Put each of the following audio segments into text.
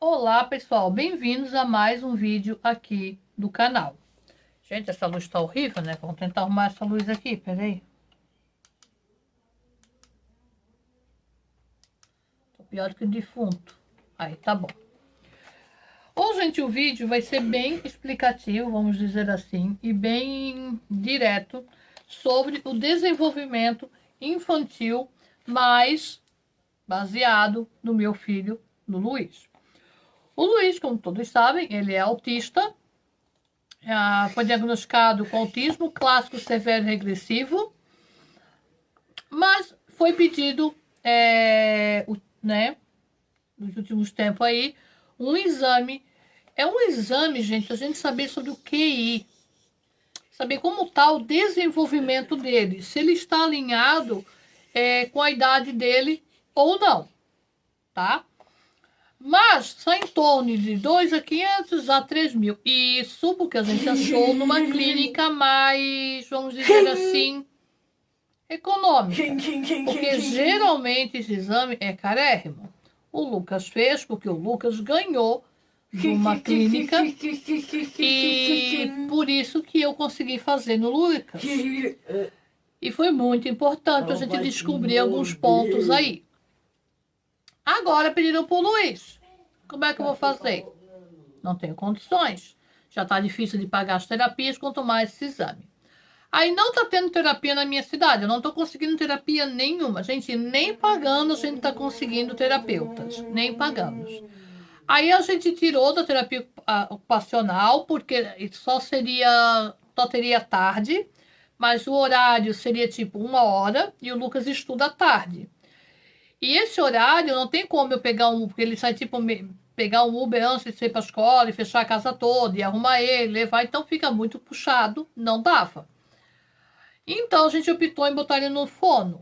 Olá pessoal, bem-vindos a mais um vídeo aqui do canal. Gente, essa luz tá horrível, né? Vamos tentar arrumar essa luz aqui, peraí. Tô pior do que o defunto. Aí, tá bom. Hoje, gente, o vídeo vai ser bem explicativo, vamos dizer assim, e bem direto sobre o desenvolvimento infantil, mais baseado no meu filho, no Luiz. O Luiz, como todos sabem, ele é autista. Foi diagnosticado com autismo clássico severo regressivo, mas foi pedido, nos últimos tempos aí, um exame. É um exame, gente, a gente saber sobre o QI, saber como está o desenvolvimento dele, se ele está alinhado com a idade dele ou não, tá? Mas só em torno de 2.500 a 3.000. Isso porque a gente achou numa clínica mais, vamos dizer assim, econômica. Porque geralmente esse exame é carérrimo. O Lucas fez porque o Lucas ganhou de uma clínica e por isso que eu consegui fazer no Lucas. E foi muito importante a gente descobrir alguns pontos aí. Agora pediram pro Luiz. Como é que eu vou fazer? Não tenho condições. Já tá difícil de pagar as terapias, quanto mais esse exame. Aí não tá tendo terapia na minha cidade. Eu não tô conseguindo terapia nenhuma. Gente, nem pagando a gente tá conseguindo terapeutas. Nem pagando. Aí a gente tirou da terapia ocupacional, porque só teria tarde. Mas o horário seria tipo 1 hora e o Lucas estuda à tarde. E esse horário não tem como eu pegar porque ele sai tipo, pegar um Uber antes de ir para a escola e fechar a casa toda e arrumar ele, levar, então fica muito puxado, não dava. Então a gente optou em botar ele no fono,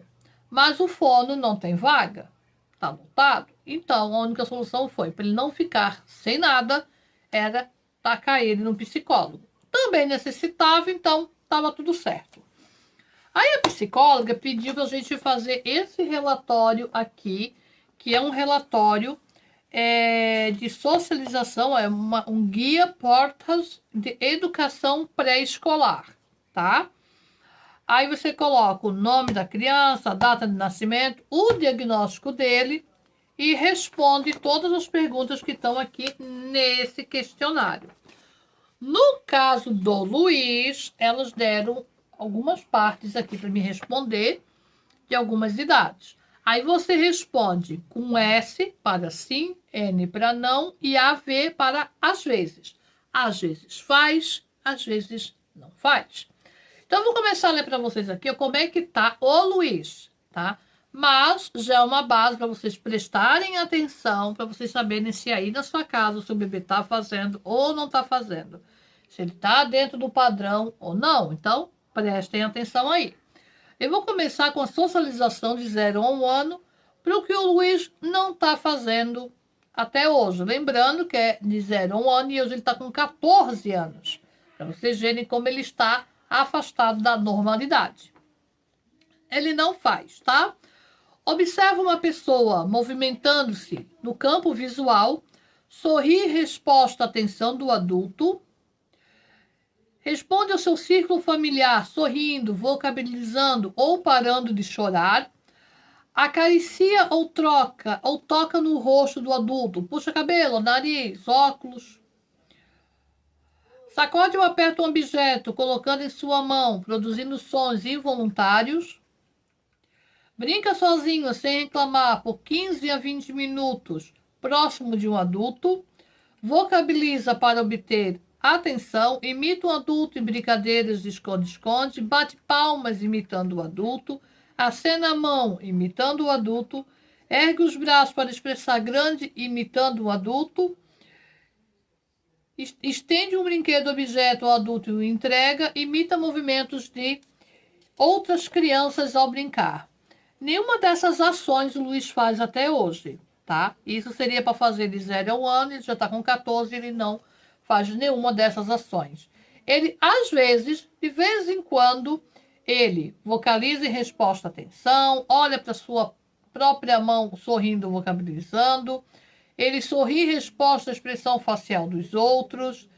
mas o fono não tem vaga, tá lotado. Então a única solução foi, para ele não ficar sem nada, era tacar ele no psicólogo. Também necessitava, então estava tudo certo. Aí a psicóloga pediu para a gente fazer esse relatório aqui, que é um relatório de socialização, um guia portas de educação pré-escolar, tá? Aí você coloca o nome da criança, a data de nascimento, o diagnóstico dele e responde todas as perguntas que estão aqui nesse questionário. No caso do Luiz, elas deram algumas partes aqui para me responder de algumas idades. Aí você responde com S para sim, N para não e AV para às vezes. Às vezes faz, às vezes não faz. Então, eu vou começar a ler para vocês aqui como é que tá o Luiz, tá? Mas já é uma base para vocês prestarem atenção, para vocês saberem se aí na sua casa o seu bebê está fazendo ou não está fazendo. Se ele está dentro do padrão ou não. Então, prestem atenção aí. Eu vou começar com a socialização de 0 a 1 ano, para o que o Luiz não está fazendo até hoje. Lembrando que é de 0 a 1 ano e hoje ele está com 14 anos. Para vocês verem como ele está afastado da normalidade. Ele não faz, tá? Observa uma pessoa movimentando-se no campo visual, sorri e resposta à atenção do adulto. Responde ao seu círculo familiar, sorrindo, vocabilizando ou parando de chorar. Acaricia ou toca no rosto do adulto. Puxa cabelo, nariz, óculos. Sacode ou aperta um objeto, colocando em sua mão, produzindo sons involuntários. Brinca sozinho, sem reclamar, por 15 a 20 minutos, próximo de um adulto. Vocabiliza para obter atenção, imita um adulto em brincadeiras de esconde-esconde, bate palmas imitando o adulto, acena a mão imitando o adulto, ergue os braços para expressar grande imitando o adulto, estende um brinquedo objeto ao adulto e o entrega, imita movimentos de outras crianças ao brincar. Nenhuma dessas ações o Luiz faz até hoje, tá? Isso seria para fazer de 0 a 1 ano, ele já está com 14, ele não faz nenhuma dessas ações. Ele, às vezes, de vez em quando, ele vocaliza em resposta à atenção, olha para sua própria mão sorrindo, vocabilizando. Ele sorri em resposta à expressão facial dos outros.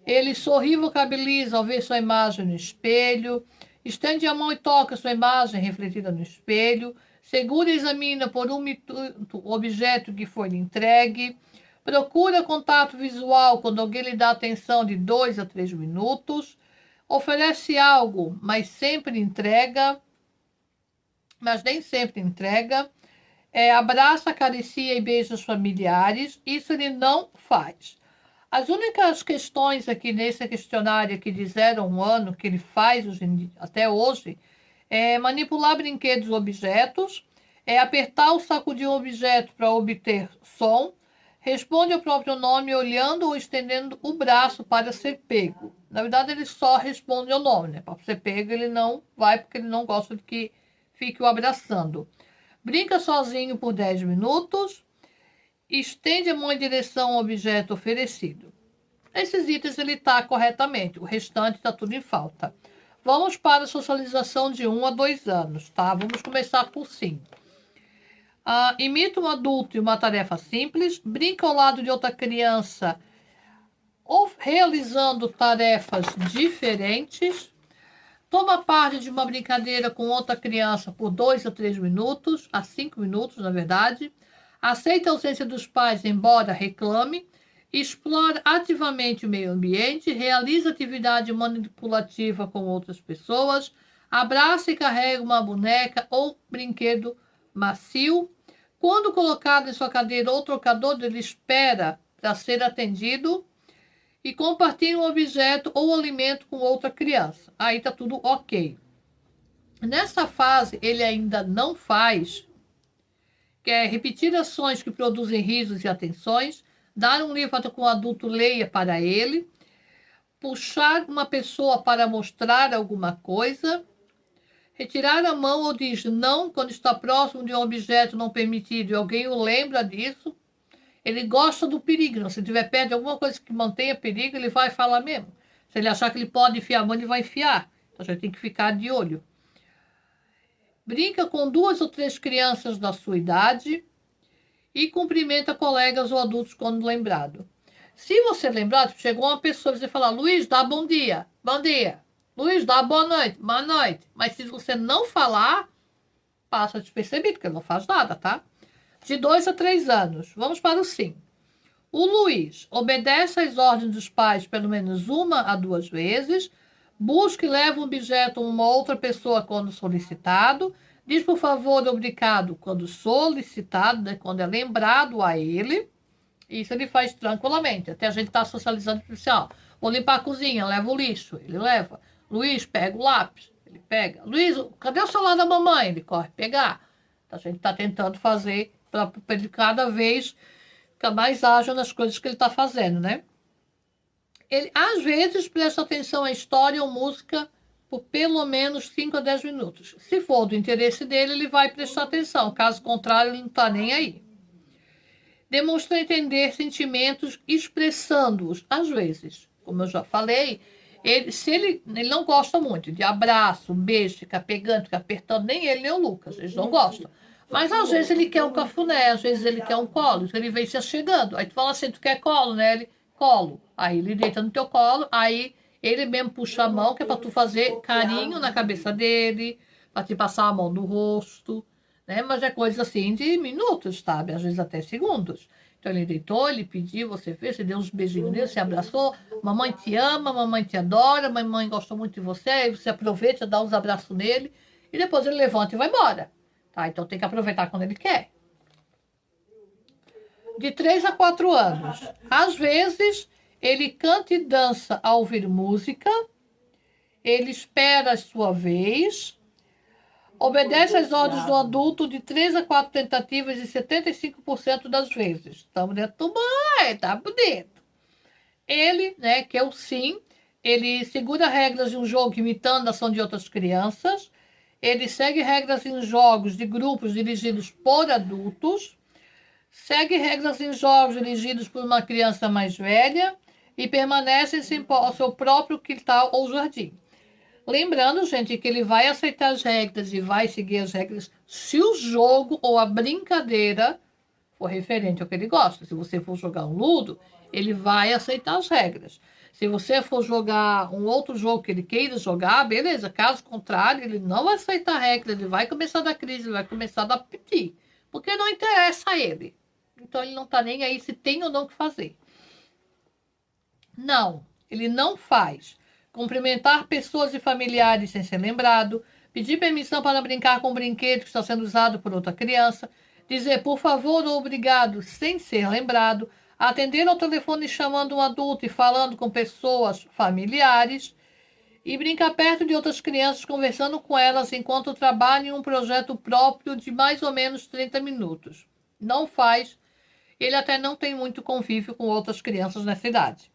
Ele sorri e vocabiliza ao ver sua imagem no espelho. Estende a mão e toca sua imagem refletida no espelho. Segura e examina por um minuto o objeto que foi lhe entregue. Procura contato visual quando alguém lhe dá atenção de 2 a 3 minutos. Oferece algo, mas nem sempre entrega. Abraça, acaricia e beija os familiares. Isso ele não faz. As únicas questões aqui nesse questionário aqui de 0 a 1 ano que ele faz até hoje é manipular brinquedos ou objetos, apertar ou sacudir um objeto para obter som, responde ao próprio nome olhando ou estendendo o braço para ser pego. Na verdade, ele só responde ao nome, né? Para ser pego ele não vai porque ele não gosta de que fique o abraçando. Brinca sozinho por 10 minutos. Estende a mão em direção ao objeto oferecido. Esses itens ele está corretamente, o restante está tudo em falta. Vamos para a socialização de 1 a 2 anos, tá? Vamos começar por 5. Imita um adulto em uma tarefa simples, brinca ao lado de outra criança, ou realizando tarefas diferentes, toma parte de uma brincadeira com outra criança por 2 a 3 minutos, a 5 minutos, na verdade. Aceita a ausência dos pais, embora reclame. Explora ativamente o meio ambiente. Realiza atividade manipulativa com outras pessoas. Abraça e carrega uma boneca ou brinquedo macio. Quando colocado em sua cadeira ou trocador, ele espera para ser atendido. E compartilha um objeto ou alimento com outra criança. Aí está tudo ok. Nessa fase, ele ainda não faz, que é repetir ações que produzem risos e atenções, dar um livro para que um adulto leia para ele, puxar uma pessoa para mostrar alguma coisa, retirar a mão ou diz não quando está próximo de um objeto não permitido e alguém o lembra disso. Ele gosta do perigo. Se tiver perto de alguma coisa que mantenha perigo, ele vai falar mesmo. Se ele achar que ele pode enfiar a mão, ele vai enfiar. Então a gente tem que ficar de olho. Brinca com 2 ou 3 crianças da sua idade e cumprimenta colegas ou adultos quando lembrado. Se você lembrar, chegou uma pessoa e você falar, Luiz, dá bom dia, bom dia. Luiz, dá boa noite, boa noite. Mas se você não falar, passa despercebido, porque ele não faz nada, tá? De 2 a 3 anos. Vamos para o 5. O Luiz obedece às ordens dos pais pelo menos 1 a 2 vezes, busca e leva um objeto a uma outra pessoa quando solicitado, diz por favor, obrigado quando solicitado, né, quando é lembrado a ele. Isso ele faz tranquilamente. Até a gente está socializando especial. Vou limpar a cozinha, leva o lixo, ele leva. Luiz, pega o lápis, ele pega. Luiz, cadê o celular da mamãe? Ele corre pegar. Então, a gente está tentando fazer para ele cada vez ficar mais ágil nas coisas que ele está fazendo, né? Ele, às vezes, presta atenção à história ou música por pelo menos 5 a 10 minutos. Se for do interesse dele, ele vai prestar atenção. Caso contrário, ele não está nem aí. Demonstra entender sentimentos expressando-os, às vezes. Como eu já falei, ele não gosta muito de abraço, beijo, ficar pegando, ficar apertando, nem ele, nem o Lucas, eles não gostam. Mas às vezes ele quer um cafuné, às vezes ele quer um colo, ele vem se chegando. Aí tu fala assim, tu quer colo, né? Ele, colo. Aí ele deita no teu colo, aí ele mesmo puxa a mão, que é pra tu fazer carinho na cabeça dele, pra te passar a mão no rosto, né? Mas é coisa assim de minutos, sabe? Às vezes até segundos. Então ele deitou, ele pediu, você fez, você deu uns beijinhos nele, você abraçou, mamãe te ama, mamãe te adora, mamãe gosta muito de você, aí você aproveita, dá uns abraços nele, e depois ele levanta e vai embora. Tá? Então tem que aproveitar quando ele quer. De 3 a 4 anos. Às vezes, ele canta e dança ao ouvir música, ele espera a sua vez, obedece às ordens do adulto de 3 a 4 tentativas e 75% das vezes. Estamos dentro do banho, tá bonito. Ele, né, que é o sim, ele segura regras de um jogo imitando a ação de outras crianças, ele segue regras em jogos de grupos dirigidos por adultos, segue regras em jogos dirigidos por uma criança mais velha e permanece em seu próprio quintal ou jardim. Lembrando, gente, que ele vai aceitar as regras e vai seguir as regras se o jogo ou a brincadeira for referente ao que ele gosta. Se você for jogar um ludo, ele vai aceitar as regras. Se você for jogar um outro jogo que ele queira jogar, beleza. Caso contrário, ele não vai aceitar a regra, ele vai começar a dar crise, ele vai começar a dar piti. Porque não interessa a ele. Então ele não tá nem aí se tem ou não o que fazer. Não, ele não faz. Cumprimentar pessoas e familiares sem ser lembrado, pedir permissão para brincar com um brinquedo que está sendo usado por outra criança, dizer por favor ou obrigado sem ser lembrado, atender ao telefone chamando um adulto e falando com pessoas familiares e brincar perto de outras crianças conversando com elas enquanto trabalha em um projeto próprio de mais ou menos 30 minutos. Não faz. Ele até não tem muito convívio com outras crianças nessa idade.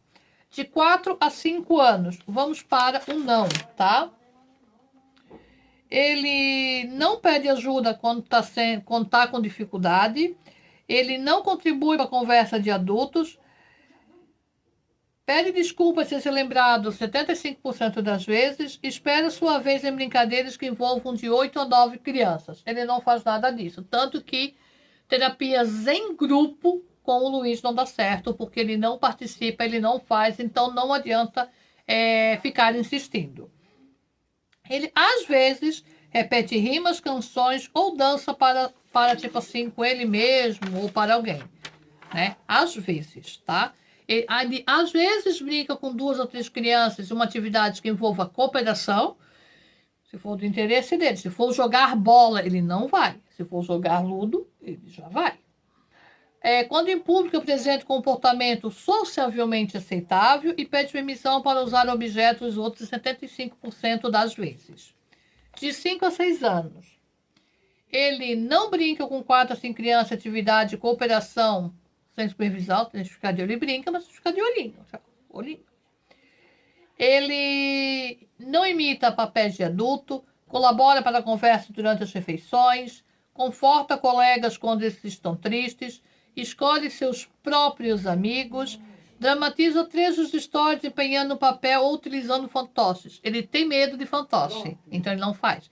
De 4 a 5 anos, vamos para o não, tá? Ele não pede ajuda quando tá com dificuldade. Ele não contribui para a conversa de adultos. Pede desculpas sem ser lembrado 75% das vezes. Espera sua vez em brincadeiras que envolvam de 8 a 9 crianças. Ele não faz nada disso. Tanto que terapias em grupo com o Luiz não dá certo, porque ele não participa, ele não faz, então não adianta ficar insistindo. Ele, às vezes, repete rimas, canções ou dança para tipo assim, com ele mesmo ou para alguém, né? Às vezes, tá? Ele, às vezes, brinca com 2 ou 3 crianças em uma atividade que envolva cooperação, se for do interesse dele. Se for jogar bola, ele não vai. Se for jogar ludo, ele já vai. Quando em público apresenta comportamento sociavelmente aceitável e pede permissão para usar objetos outros 75% das vezes. De 5 a 6 anos. Ele não brinca com 4 a 5 crianças, atividade de cooperação sem supervisão, tem que ficar de olho, ele brinca, mas tem que ficar de olhinho. Ele não imita papéis de adulto, colabora para a conversa durante as refeições, conforta colegas quando esses estão tristes, escolhe seus próprios amigos, dramatiza trechos de histórias empenhando o papel ou utilizando fantoches. Ele tem medo de fantoche, então ele não faz.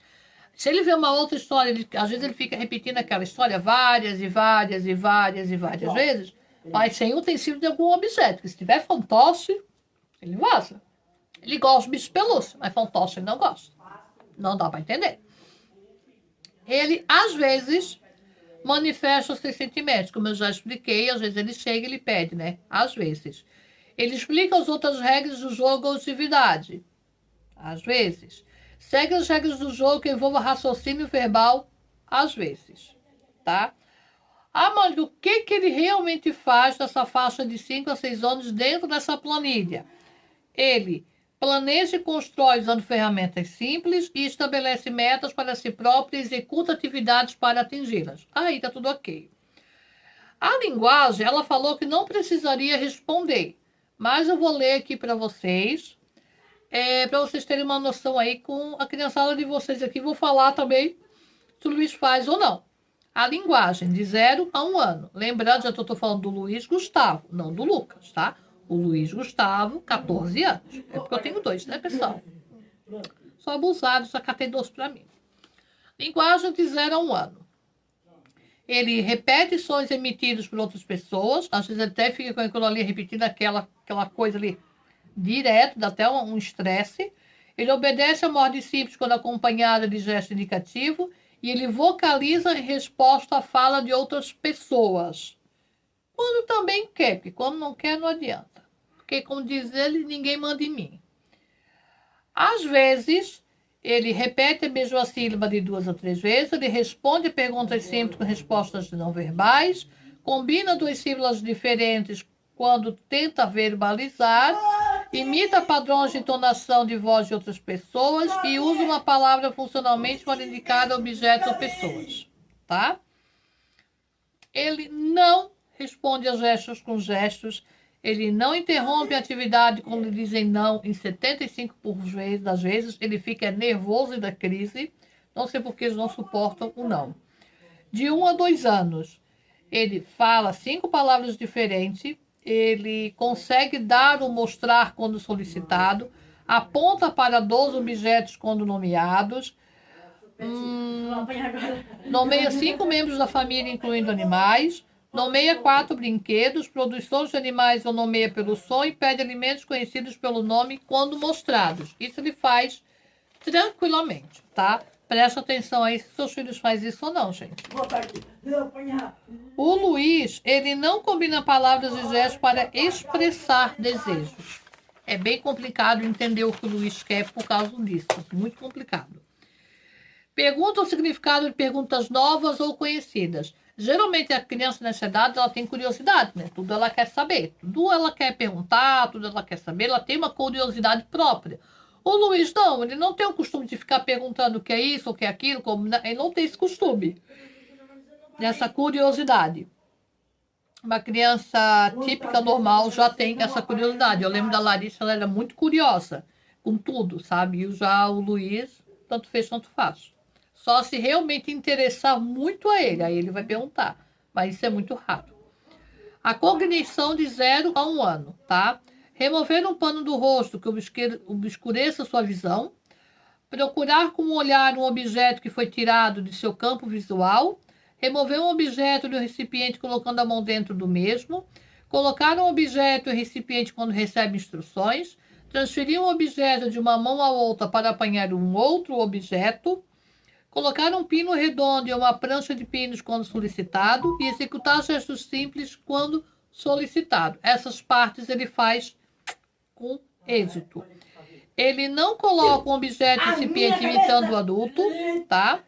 Se ele vê uma outra história, às vezes ele fica repetindo aquela história várias vezes, mas sem utensílio de algum objeto. Porque se tiver fantoche, ele vaza. Ele gosta de bicho pelúcia, mas fantoche ele não gosta. Não dá para entender. Ele, às vezes, manifesta os seus sentimentos. Como eu já expliquei, às vezes ele chega e ele pede, né? Às vezes. Ele explica as outras regras do jogo ou atividade. Às vezes. Segue as regras do jogo que envolvam raciocínio verbal. Às vezes. Tá? Mas o que ele realmente faz nessa faixa de 5 a 6 anos dentro dessa planilha? Ele planeja e constrói usando ferramentas simples e estabelece metas para si próprio e executa atividades para atingi-las. Aí tá tudo ok. A linguagem, ela falou que não precisaria responder, mas eu vou ler aqui para vocês terem uma noção aí com a criançada de vocês aqui. Vou falar também se o Luiz faz ou não. A linguagem, de 0 a 1 ano. Lembrando, já estou falando do Luiz Gustavo, não do Lucas, tá? O Luiz Gustavo, 14 anos. É porque eu tenho 2, né, pessoal? Sou abusado, já catei 2 para mim. Linguagem de 0 a 1 ano. Ele repete sons emitidos por outras pessoas. Às vezes ele até fica com aquilo ali, repetindo aquela coisa ali direto, dá até um estresse. Ele obedece a uma ordem simples quando acompanhada de gesto indicativo. E ele vocaliza em resposta à fala de outras pessoas. Quando também quer, porque quando não quer não adianta. Porque, como diz ele, ninguém manda em mim. Às vezes, ele repete a mesma sílaba de 2 a 3 vezes, ele responde perguntas simples com respostas não verbais, combina 2 sílabas diferentes quando tenta verbalizar, imita padrões de entonação de voz de outras pessoas e usa uma palavra funcionalmente para indicar objetos ou pessoas, tá? Ele não responde a gestos com gestos, ele não interrompe a atividade quando dizem não em 75% das vezes, ele fica nervoso e dá crise, não sei porque eles não suportam o não. De 1 a 2 anos, ele fala 5 palavras diferentes, ele consegue dar ou mostrar quando solicitado, aponta para 12 objetos quando nomeados, nomeia 5 membros da família, incluindo animais, Nomeia 4 brinquedos, produz sons de animais ou nomeia pelo som e pede alimentos conhecidos pelo nome quando mostrados. Isso ele faz tranquilamente, tá? Presta atenção aí se seus filhos fazem isso ou não, gente. O Luiz, ele não combina palavras e gestos para expressar desejos. É bem complicado entender o que o Luiz quer por causa disso. Muito complicado. Pergunta o significado de perguntas novas ou conhecidas. Geralmente a criança nessa idade, ela tem curiosidade, né? Tudo ela quer saber. Tudo ela quer perguntar, tudo ela quer saber. Ela tem uma curiosidade própria. O Luiz não, ele não tem o costume de ficar perguntando o que é isso, o que é aquilo. Ele não tem esse costume. Essa curiosidade. Uma criança típica, normal, já tem essa curiosidade. Eu lembro da Larissa, ela era muito curiosa com tudo, sabe? E já o Luiz, tanto fez, tanto faz. Só se realmente interessar muito a ele, aí ele vai perguntar. Mas isso é muito raro. A cognição de 0 a 1 ano, tá? Remover um pano do rosto que obscureça sua visão. Procurar com o olhar um objeto que foi tirado de seu campo visual. Remover um objeto do recipiente colocando a mão dentro do mesmo. Colocar um objeto em recipiente quando recebe instruções. Transferir um objeto de uma mão a outra para apanhar um outro objeto. Colocar um pino redondo em uma prancha de pinos quando solicitado. E executar gestos simples quando solicitado. Essas partes ele faz com êxito. Ele não coloca um objeto recipiente imitando o adulto, tá?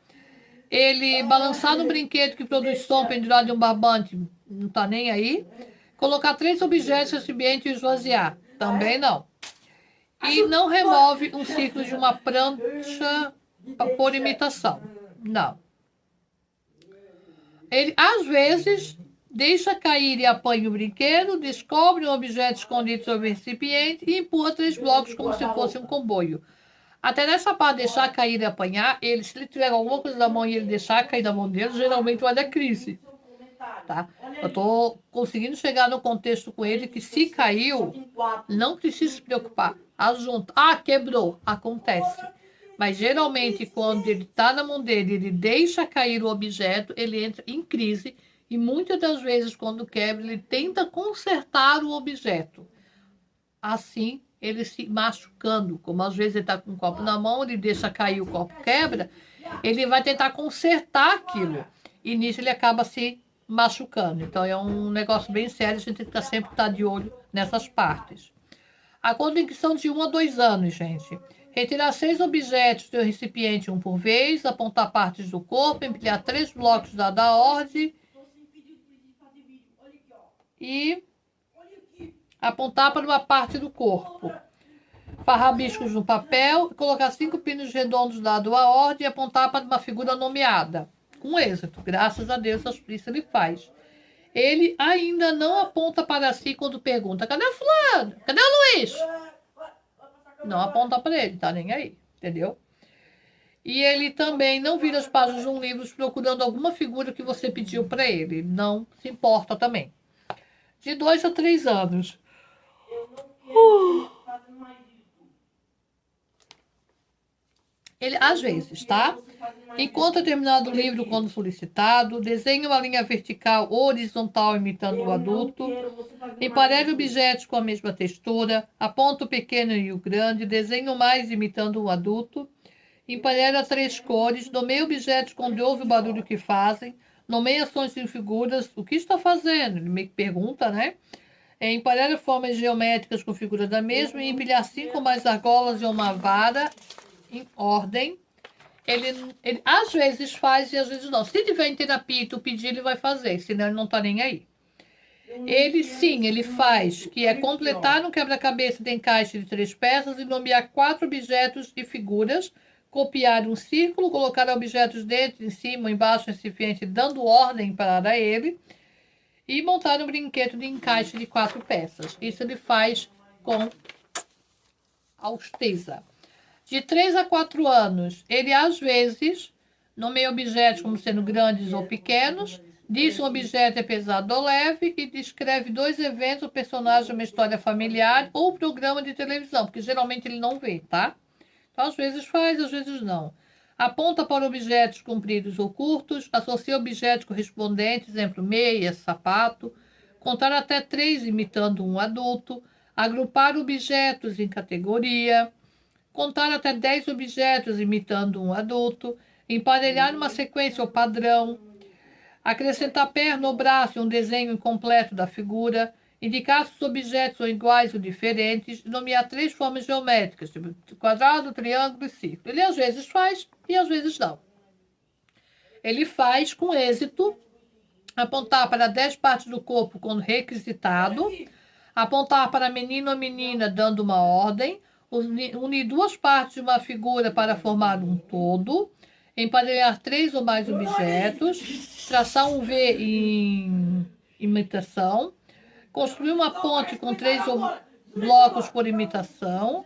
Ele balançar no brinquedo que produz som pendurado de um barbante, não tá nem aí. Colocar 3 objetos recipiente e esvaziar, também não. E não remove um ciclo de uma prancha por imitação, não. Ele, às vezes, deixa cair e apanha o brinquedo, descobre um objeto escondido sobre o recipiente e empurra 3 blocos como se fosse um comboio. Até nessa parte de deixar cair e apanhar, ele, se ele tiver alguma coisa na mão e ele deixar cair na mão dele, geralmente vai dar crise. Tá? Eu tô conseguindo chegar no contexto com ele que se caiu, não precisa se preocupar. Ajunta. Ah, quebrou. Acontece. Mas geralmente quando ele tá na mão dele, ele deixa cair o objeto, ele entra em crise. E muitas das vezes, quando quebra, ele tenta consertar o objeto. Assim, ele se machucando. Como às vezes ele está com um copo na mão, ele deixa cair, o copo quebra, ele vai tentar consertar aquilo. E nisso ele acaba se machucando. Então é um negócio bem sério, a gente tem que sempre estar de olho nessas partes. A convicção de 1 a 2 anos, gente. Retirar 6 objetos do recipiente um por vez, apontar partes do corpo, empilhar 3 blocos da ordem e apontar para uma parte do corpo. Farrabiscos no papel, colocar 5 pinos redondos dado a ordem e apontar para uma figura nomeada. Com êxito, graças a Deus, isso ele faz. Ele ainda não aponta para si quando pergunta: cadê o fulano? Cadê o Luiz? Não aponta para ele, tá nem aí, entendeu? E ele também não vira as páginas de um livro procurando alguma figura que você pediu para ele. Ele não se importa também. De 2 a 3 anos. Ele, às vezes, tá? Encontra terminado o livro quando solicitado, desenha uma linha vertical ou horizontal imitando o adulto, emparelha objetos com a mesma textura, aponta o pequeno e o grande, desenha o mais imitando o adulto, emparelha 3 cores, nomeia objetos quando ouve o barulho que fazem, nomeia ações em figuras, o que está fazendo? Ele meio que pergunta, né? Emparelha formas geométricas com figuras da mesma e empilhar 5 ou mais argolas e uma vara em ordem. Ele às vezes faz e às vezes não. Se tiver em terapia e tu pedir, ele vai fazer, senão ele não tá nem aí. Ele sim, ele faz, que é completar um quebra-cabeça de encaixe de 3 peças e nomear 4 objetos e figuras, copiar um círculo, colocar objetos dentro, em cima, embaixo, recipiente, dando ordem para ele, e montar um brinquedo de encaixe de 4 peças. Isso ele faz com austeza. De 3 a 4 anos, ele às vezes nomeia objetos como sendo grandes ou pequenos, diz se um objeto é pesado ou leve e descreve 2 eventos ou personagens de uma história familiar ou programa de televisão, porque geralmente ele não vê, tá? Então, às vezes faz, às vezes não. Aponta para objetos compridos ou curtos, associa objetos correspondentes, exemplo, meia, sapato, contar até 3 imitando um adulto, agrupar objetos em categoria, contar até 10 objetos imitando um adulto, emparelhar uma sequência ou padrão, acrescentar perna ou braço em um desenho incompleto da figura, indicar se os objetos são iguais ou diferentes, nomear 3 formas geométricas, tipo quadrado, triângulo e círculo. Ele às vezes faz e às vezes não. Ele faz com êxito, apontar para 10 partes do corpo quando requisitado, apontar para menino ou menina dando uma ordem, unir 2 partes de uma figura para formar um todo, emparelhar 3 ou mais objetos, traçar um V em imitação, construir uma ponte com 3 blocos por imitação,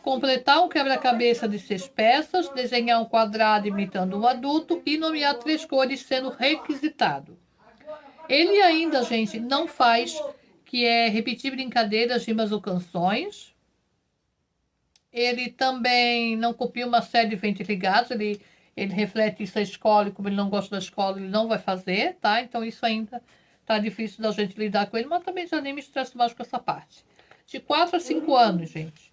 completar um quebra-cabeça de 6 peças, desenhar um quadrado imitando um adulto e nomear 3 cores sendo requisitado. Ele ainda, gente, não faz, que é repetir brincadeiras, rimas ou canções. Ele também não copia uma série de eventos ligados, ele reflete isso à escola, e como ele não gosta da escola, ele não vai fazer, tá? Então isso ainda tá difícil da gente lidar com ele, mas também já nem me estresso mais com essa parte. De 4 a 5 anos, gente.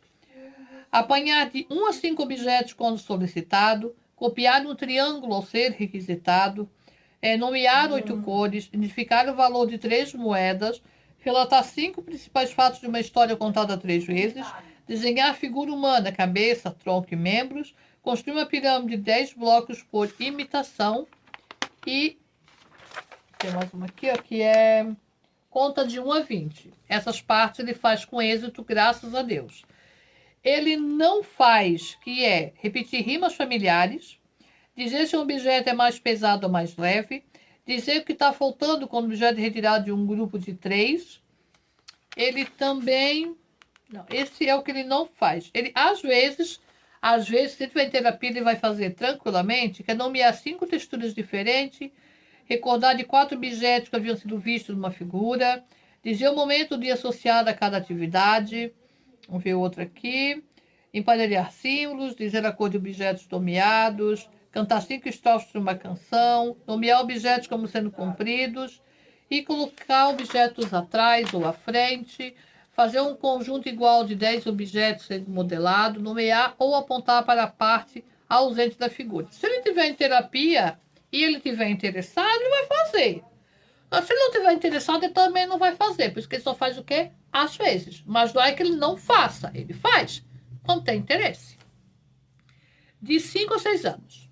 Apanhar de 1 a 5 objetos quando solicitado, copiar um triângulo ao ser requisitado, nomear 8 cores, identificar o valor de 3 moedas, relatar 5 principais fatos de uma história contada 3 vezes, desenhar a figura humana, cabeça, tronco e membros, construir uma pirâmide de 10 blocos por imitação e tem mais uma aqui, ó, que é conta de 1 a 20. Essas partes ele faz com êxito, graças a Deus. Ele não faz, que é repetir rimas familiares, dizer se um objeto é mais pesado ou mais leve, dizer o que está faltando quando o objeto é retirado de um grupo de 3. Ele também... Não, esse é o que ele não faz. Ele, às vezes, se ele tiver em terapia, ele vai fazer tranquilamente, que é nomear 5 texturas diferentes, recordar de 4 objetos que haviam sido vistos numa figura, dizer o momento do dia associado a cada atividade. Vamos ver outra aqui. Emparelhar símbolos, dizer a cor de objetos nomeados, cantar 5 estrofes de uma canção, nomear objetos como sendo compridos e colocar objetos atrás ou à frente, fazer um conjunto igual de 10 objetos sendo modelado, nomear ou apontar para a parte ausente da figura. Se ele estiver em terapia e ele estiver interessado, ele vai fazer. Mas se ele não estiver interessado, ele também não vai fazer. Por isso que ele só faz o quê? Às vezes. Mas não é que ele não faça. Ele faz quando tem interesse. De 5 a 6 anos.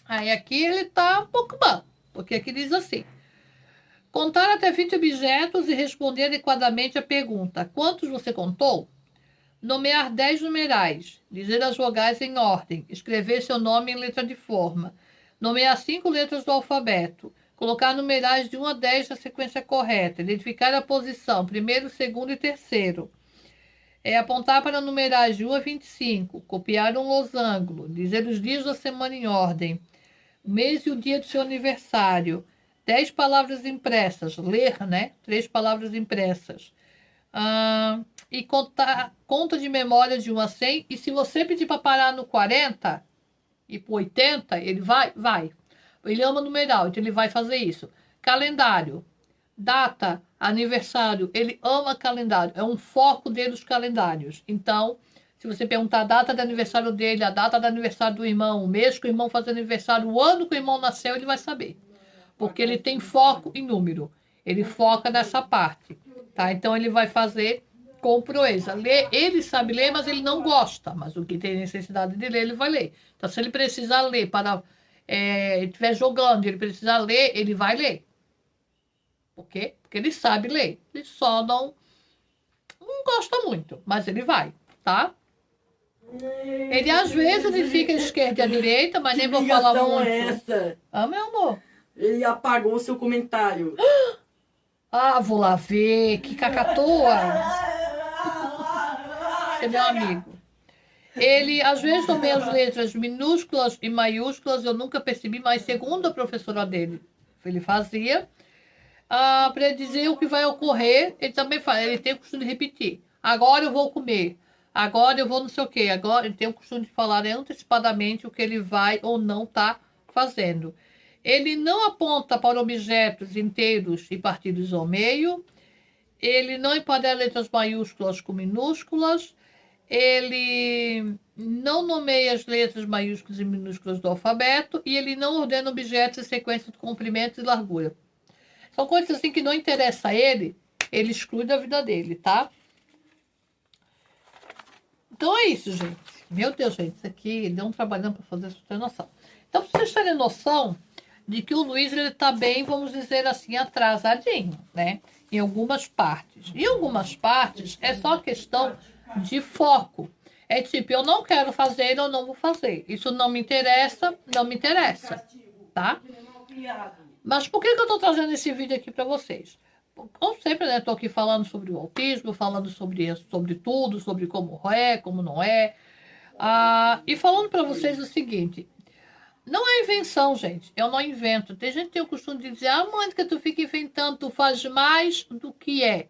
Aí aqui ele está um pouco bom. Porque aqui diz assim. Contar até 20 objetos e responder adequadamente a pergunta. Quantos você contou? Nomear 10 numerais. Dizer as vogais em ordem. Escrever seu nome em letra de forma. Nomear 5 letras do alfabeto. Colocar numerais de 1 a 10 na sequência correta. Identificar a posição, primeiro, segundo e terceiro. Apontar para numerais de 1 a 25. Copiar um losango. Dizer os dias da semana em ordem. O mês e o dia do seu aniversário. 10 palavras impressas. Ler, né? 3 palavras impressas. E conta de memória de 1 a 100. E se você pedir para parar no 40 e para 80, ele vai? Vai. Ele ama numeral, então ele vai fazer isso. Calendário, data, aniversário, ele ama calendário. É um foco dele os calendários. Então, se você perguntar a data de aniversário dele, a data de aniversário do irmão, o mês que o irmão faz aniversário, o ano que o irmão nasceu, ele vai saber. Porque ele tem foco em número. Ele foca nessa parte. Tá? Então, ele vai fazer com proeza. Ele sabe ler, mas ele não gosta. Mas o que tem necessidade de ler, ele vai ler. Então, se ele precisar ler para... ele estiver jogando, ele precisar ler, ele vai ler. Por quê? Porque ele sabe ler. Ele só não gosta muito, mas ele vai, tá? Ele às vezes ele fica à esquerda e à direita, mas nem vou falar muito. É essa? Meu amor. Ele apagou o seu comentário. Vou lá ver. Que cacatoa. Você é meu amigo. Ele, às vezes, nomeia as letras minúsculas e maiúsculas, eu nunca percebi, mas segundo a professora dele, ele fazia, para dizer o que vai ocorrer, ele também faz, ele tem o costume de repetir. Agora eu vou comer. agora eu vou não sei o quê, agora ele tem o costume de falar antecipadamente o que ele vai ou não tá fazendo. Ele não aponta para objetos inteiros e partidos ao meio, ele não emparelha letras maiúsculas com minúsculas, ele não nomeia as letras maiúsculas e minúsculas do alfabeto e ele não ordena objetos em sequência de comprimentos e largura. São coisas assim que não interessam a ele, ele exclui da vida dele, tá? Então é isso, gente. Meu Deus, gente, isso aqui deu um trabalhão para fazer, vocês terem noção. Então, para vocês terem noção de que o Luiz, ele tá bem, vamos dizer assim, atrasadinho, né? Em algumas partes. Em algumas partes, é só questão de foco. É tipo, eu não quero fazer, eu não vou fazer. Isso não me interessa, não me interessa, tá? Mas por que eu tô trazendo esse vídeo aqui para vocês? Como sempre, né, tô aqui falando sobre o autismo, falando sobre tudo, sobre como é, como não é. E falando para vocês o seguinte, não é invenção, gente. Eu não invento. Tem gente que tem o costume de dizer, Mônica, tu fica inventando, tu faz mais do que é.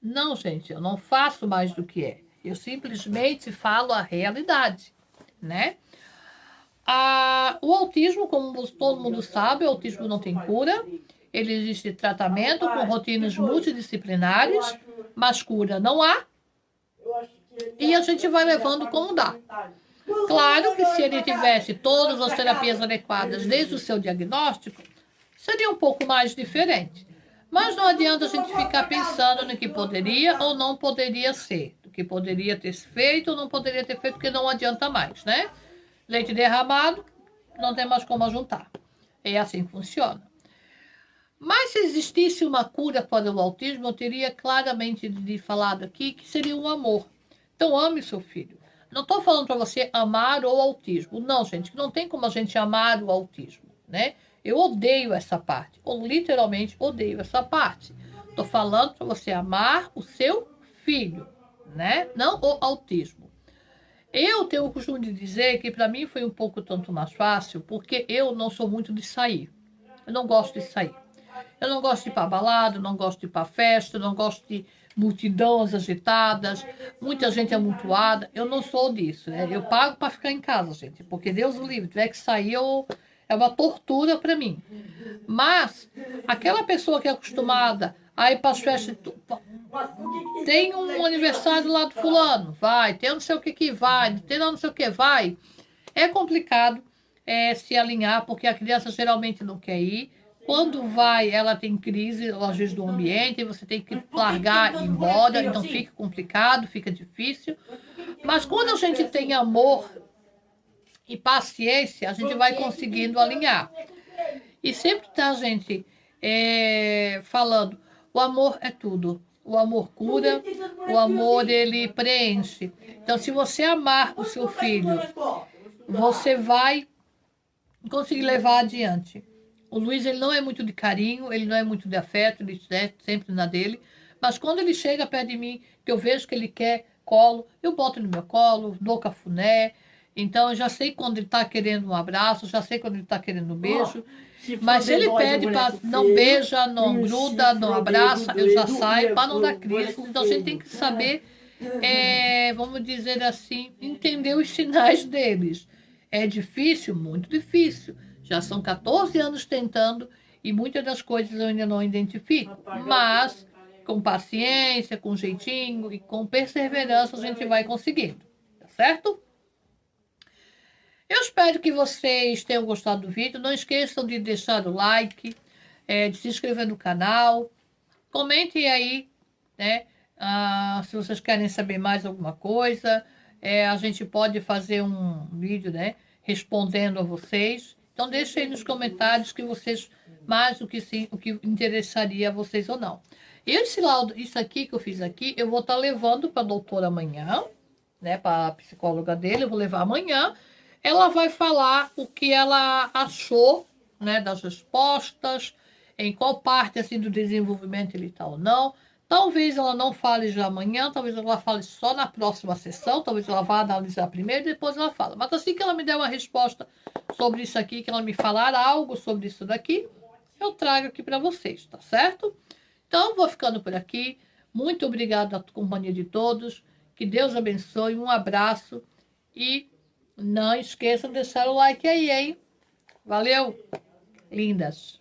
Não, gente, eu não faço mais do que é. Eu simplesmente falo a realidade, né? O autismo, como todo mundo sabe, o autismo não tem cura. Ele existe tratamento com rotinas multidisciplinares, mas cura não há. E a gente vai levando como dá. Claro que se ele tivesse todas as terapias adequadas desde o seu diagnóstico, seria um pouco mais diferente. Mas não adianta a gente ficar pensando no que poderia ou não poderia ser, do que poderia ter feito ou não poderia ter feito, porque não adianta mais, né? Leite derramado, não tem mais como juntar. É assim que funciona. Mas se existisse uma cura para o autismo, eu teria claramente falado aqui que seria o amor. Então ame seu filho. Não estou falando para você amar o autismo. Não, gente, não tem como a gente amar o autismo, né? Eu odeio essa parte. Eu literalmente odeio essa parte. Estou falando para você amar o seu filho, né? Não o autismo. Eu tenho o costume de dizer que para mim foi um pouco tanto mais fácil, porque eu não sou muito de sair. Eu não gosto de sair. Eu não gosto de ir para balada, não gosto de ir para festa, não gosto de multidões agitadas, muita gente amontoada. Eu não sou disso, né? Eu pago para ficar em casa, gente, porque Deus o livre, tiver que sair, é uma tortura para mim. Mas aquela pessoa que é acostumada a ir para as festas, tem um aniversário lá do fulano, vai, tem não sei o que vai, tem não sei o que vai. É complicado se alinhar, porque a criança geralmente não quer ir. Quando vai, ela tem crise, às vezes, do ambiente, você tem que largar e ir embora, então fica complicado, fica difícil. Mas quando a gente tem amor e paciência, a gente vai conseguindo alinhar. E sempre tá a gente falando, o amor é tudo. O amor cura, o amor, ele preenche. Então, se você amar o seu filho, você vai conseguir levar adiante. O Luiz, ele não é muito de carinho, ele não é muito de afeto, ele é sempre na dele. Mas quando ele chega perto de mim, que eu vejo que ele quer colo, eu boto no meu colo, dou cafuné. Então, eu já sei quando ele está querendo um abraço, já sei quando ele está querendo um beijo. Mas se ele pede para não beija, não gruda, não abraça, eu já saio para não dar crise. Então, a gente tem que saber, vamos dizer assim, entender os sinais deles. É difícil? Muito difícil. Já são 14 anos tentando e muitas das coisas eu ainda não identifico. Mas, com paciência, com jeitinho e com perseverança, a gente vai conseguindo. Tá certo? Eu espero que vocês tenham gostado do vídeo. Não esqueçam de deixar o like, de se inscrever no canal. Comentem aí, né? Se vocês querem saber mais alguma coisa. A gente pode fazer um vídeo, né? Respondendo a vocês. Então, deixem aí nos comentários que vocês, mais do que sim, o que interessaria a vocês ou não. Esse laudo, isso aqui que eu fiz aqui, eu vou estar levando para a doutora amanhã, né? Para a psicóloga dele, eu vou levar amanhã. Ela vai falar o que ela achou, né? Das respostas, em qual parte, assim, do desenvolvimento ele está ou não. Talvez ela não fale já amanhã, talvez ela fale só na próxima sessão, talvez ela vá analisar primeiro e depois ela fala. Mas assim que ela me der uma resposta sobre isso aqui, que ela me falar algo sobre isso daqui, eu trago aqui para vocês, tá certo? Então, vou ficando por aqui. Muito obrigada à companhia de todos. Que Deus abençoe, um abraço e não esqueçam de deixar o like aí, hein? Valeu, lindas!